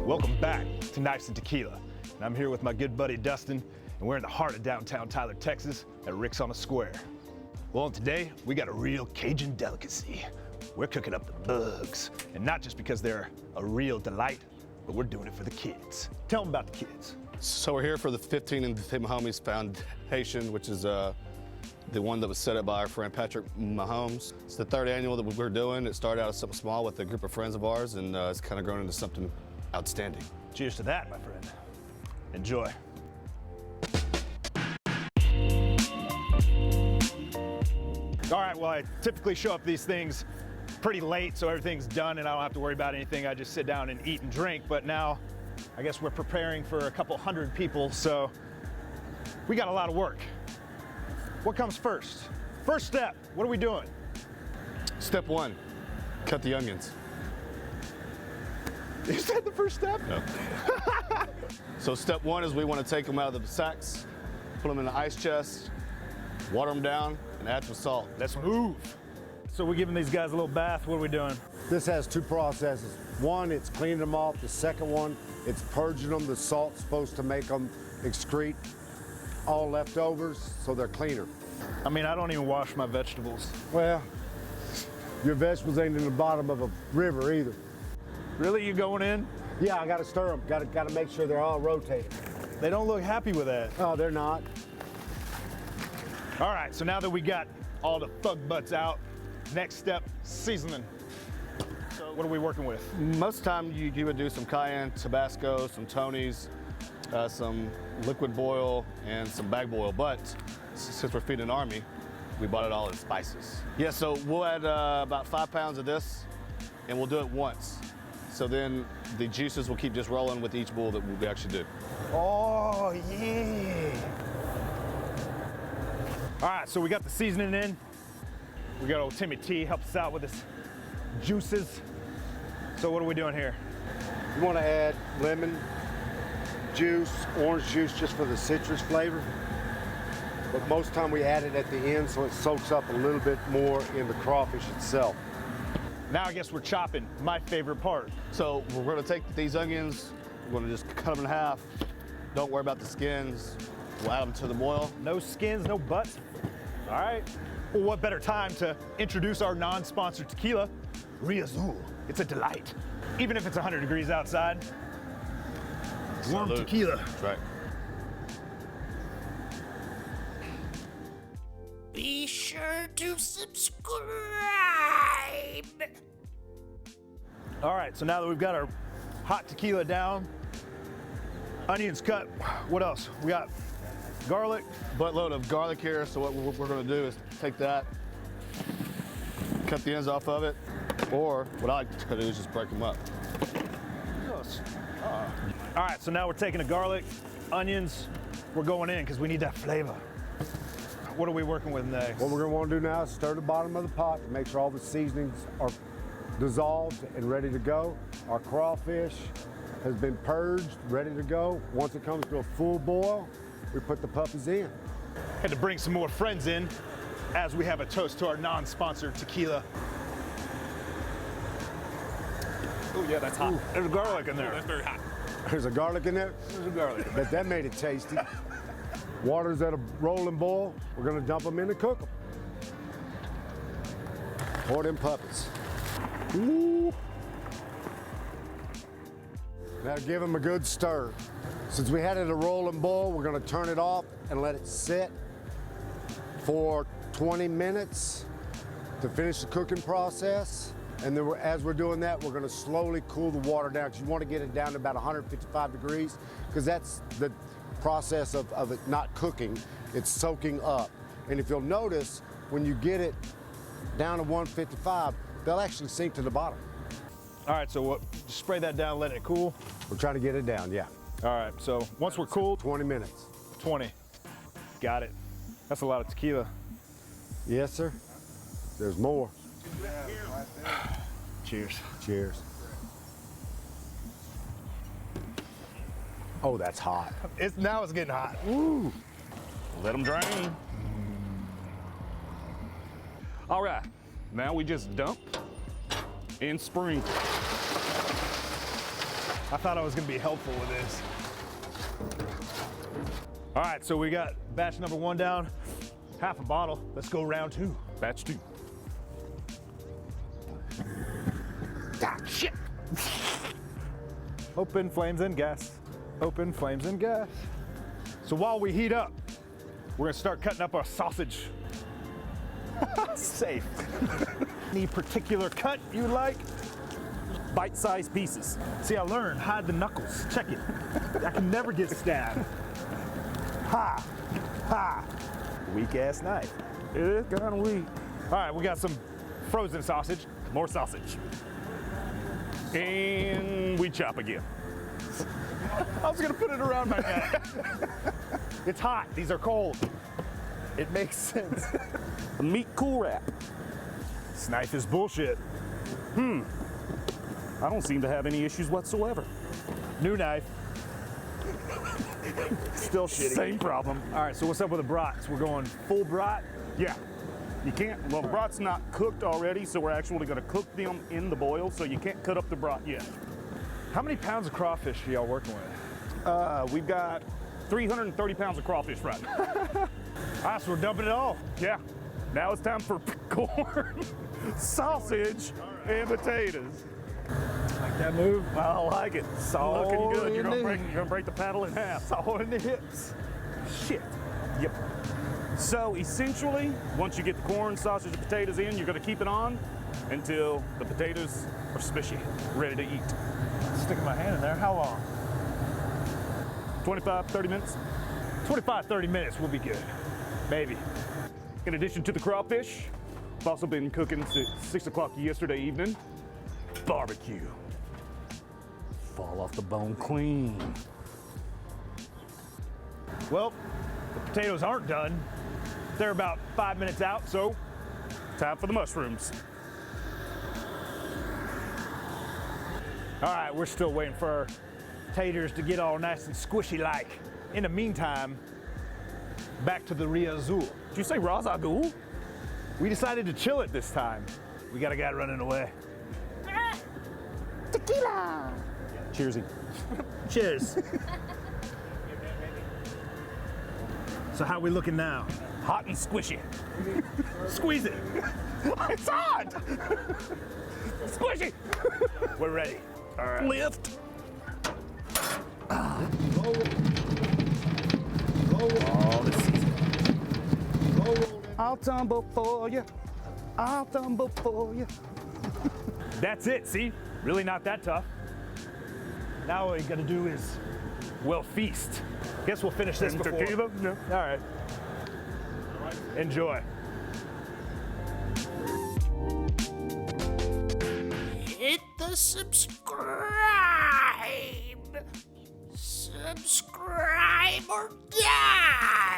Welcome back to Knives and Tequila. And I'm here with my good buddy Dustin, and we're in the heart of downtown Tyler, Texas at Rick's on the Square. Well, today we got a real Cajun delicacy. We're cooking up the bugs, and not just because they're a real delight, but we're doing it for the kids. Tell them about the kids. So we're here for the 15 and the Mahomies Foundation, which is the one that was set up by our friend Patrick Mahomes. It's the third annual that we're doing. It started out as something small with a group of friends of ours, and it's kind of grown into something outstanding. Cheers to that, my friend. Enjoy. All right, well, I typically show up these things pretty late, so everything's done and I don't have to worry about anything. I just sit down and eat and drink, but now I guess we're preparing for a couple hundred people, so we got a lot of work. What comes first? First step, what are we doing? Step one, cut the onions. Is that the first step? No. So step one is we want to take them out of the sacks, put them in the ice chest, water them down, and add some salt. Let's move. So we're giving these guys a little bath. What are we doing? This has two processes. One, it's cleaning them off. The second one, it's purging them. The salt's supposed to make them excrete all leftovers so they're cleaner. I mean, I don't even wash my vegetables. Well, your vegetables ain't in the bottom of a river either. Really, you going in? Yeah, I gotta stir them. Gotta make sure they're all rotated. They don't look happy with that. Oh, they're not. All right, so now that we got all the thug butts out, next step, seasoning. So what are we working with? Most of the time you would do some cayenne, Tabasco, some Tony's, some liquid boil, and some bag boil, but since we're feeding an army, we bought it all in spices. Yeah, so we'll add about 5 pounds of this, and we'll do it once. So then the juices will keep just rolling with each bowl that we actually do. Oh, yeah. All right, so we got the seasoning in. We got old Timmy T help us out with his juices. So what are we doing here? You wanna add lemon juice, orange juice, just for the citrus flavor. But most of the time we add it at the end so it soaks up a little bit more in the crawfish itself. Now I guess we're chopping, my favorite part. So we're gonna take these onions, we're gonna just cut them in half. Don't worry about the skins. We'll add them to the boil. No skins, no butts. All right. Well, what better time to introduce our non-sponsored tequila, Riazul. It's a delight. Even if it's 100 degrees outside. Warm Salute. tequila. That's right. Be sure to subscribe. All right, so now that we've got our hot tequila down, onions cut, what else? We got garlic. Buttload of garlic here, so what we're gonna do is take that, cut the ends off of it, or what I like to do is just break them up. All right, so now we're taking the garlic, onions, we're going in because we need that flavor. What are we working with next? What we're gonna wanna do now is stir the bottom of the pot to make sure all the seasonings are dissolved and ready to go. Our crawfish has been purged, ready to go. Once it comes to a full boil, we put the puppies in. Had to bring some more friends in as we have a toast to our non-sponsored tequila. Oh yeah, that's hot. There's garlic in there. That's very hot. There's a garlic in there, There's a garlic. but that made it tasty. Water's at a rolling boil. We're gonna dump them in and cook them. Pour them puppies. Ooh. Now give them a good stir. Since we had it at a rolling boil, we're gonna turn it off and let it sit for 20 minutes to finish the cooking process. And then as we're doing that, we're gonna slowly cool the water down because you wanna get it down to about 155 degrees because that's the process of it not cooking, it's soaking up. And if you'll notice, when you get it down to 155, they'll actually sink to the bottom. All right, so what? Just spray that down, let it cool. We're trying to get it down, yeah. All right, so once we're cool, 20 minutes. 20. Got it. That's a lot of tequila. Yes, sir. There's more. Cheers. Cheers. Oh, that's hot. Now it's getting hot. Ooh. Let them drain. All right, now we just dump and sprinkle. I thought I was gonna be helpful with this. All right, so we got batch number 1 down, half a bottle. Let's go round 2. Batch 2. Ah, shit. Open flames and gas. Open flames and gas. So while we heat up, we're gonna start cutting up our sausage. Safe. Any particular cut you like? Bite-sized pieces. See, I learned, hide the knuckles. Check it. I can never get stabbed. Ha, ha. Weak ass knife. It is kind of weak. All right, we got some frozen sausage. More sausage. And we chop again. I was gonna put it around my neck. It's hot, these are cold. It makes sense. The meat cool wrap. This knife is bullshit. I don't seem to have any issues whatsoever. New knife. Still shitty. Same problem. All right, so what's up with the brats? We're going full brat? Yeah. You can't, well, the brat's not cooked already, so we're actually gonna cook them in the boil, so you can't cut up the brat yet. How many pounds of crawfish are y'all working with? We've got 330 pounds of crawfish right now. All right, so we're dumping it all. Yeah. Now it's time for corn, sausage, and potatoes. Like that move? I like it. Solid Looking good. You're in gonna the- break the paddle in half. Solid in the hips. Shit. Yep. So essentially, once you get the corn, sausage, and potatoes in, you're gonna keep it on until the potatoes are smushy, ready to eat. Sticking my hand in there. How long? 25, 30 minutes. 25, 30 minutes will be good. Maybe. In addition to the crawfish, I've also been cooking since 6 o'clock yesterday evening. Barbecue. Fall off the bone clean. Well, the potatoes aren't done. They're about 5 minutes out, so Time for the mushrooms. all right, we're still waiting for our taters to get all nice and squishy like. In the meantime, back to the Riazul. Did you say Riazul? We decided to chill it this time. We got a guy running away. Tequila. Cheersy. Cheers. So how we looking now? Hot and squishy. Squeeze it. It's hot! Squishy! We're ready. All right. Lift. Roll. Oh, this is... Roll it. I'll tumble for you. I'll tumble for you. That's it, see? Really not that tough. Now all we gotta do is, well, feast. Guess we'll finish this And before. tequila? Yeah. All right. Enjoy. Hit the subscribe. Subscribe or die.